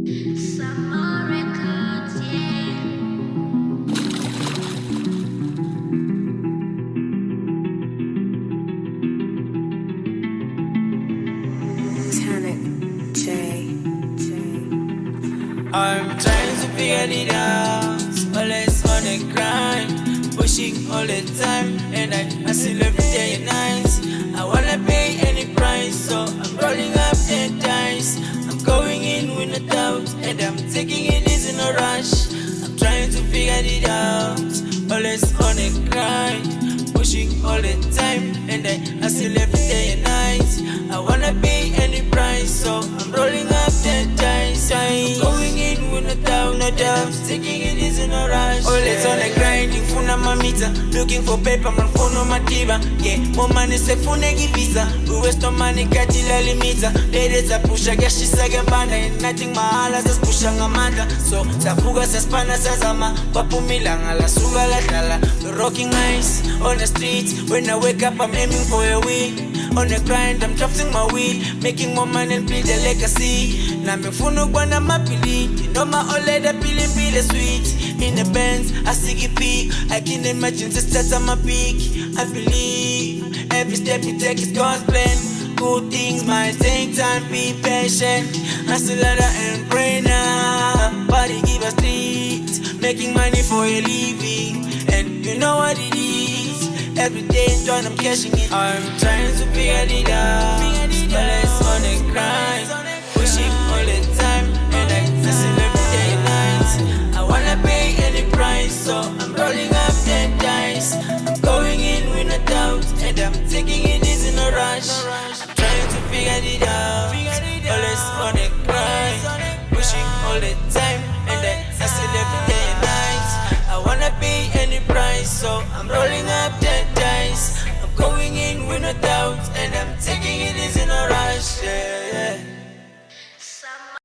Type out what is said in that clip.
Summer records, yeah. I'm trying to figure it out, always on the grind, pushing all the time, and I hustle every day and night. I wanna pay any price, so I'm rolling up the dice. I'm going in with no doubt, and I'm taking it easy, no rush. I'm trying to figure it out, always on the grind, pushing all the time, and I hustle every day and night. I wanna pay any price, so I'm rolling up the dice. I'm going in with no doubt, no doubt. Taking it easy, no rush. Always on the grind, funa mamita. Looking for paper, man, phone my diva. Yeah, more money, say phone visa. We waste no money, katila limita. Ladies are push, I guess she's like a banda. And nothing mahala, just push a manda. So, Tafuga says Pana Sazama. Papu Milanga, la Suga la Dala. Rocking nice on the streets. When I wake up, I'm aiming for a win. On the grind, I'm drafting my weed, making more money and build a legacy. Now me funu gwana mapili, no my oleda pili pili sweet. In the Benz, I see it peak. I can imagine the stats on my peak. I believe every step you take is God's plan. Good things might take time, be patient. Hustle ladder and pray now. Body give us street, making money for a living, and you know what it is. Every day join, I'm cashing it. I'm trying to figure it out. Always on the grind, pushing all the time, and I hustle every day and night. I wanna pay any price, so I'm rolling up the dice. I'm going in with no doubt, and I'm taking it easy, no rush. I'm trying to figure it out. Always on the grind, pushing all the time, and I hustle every day and night. I wanna pay any price, so I'm rolling up the dice. I'm going in with no doubt.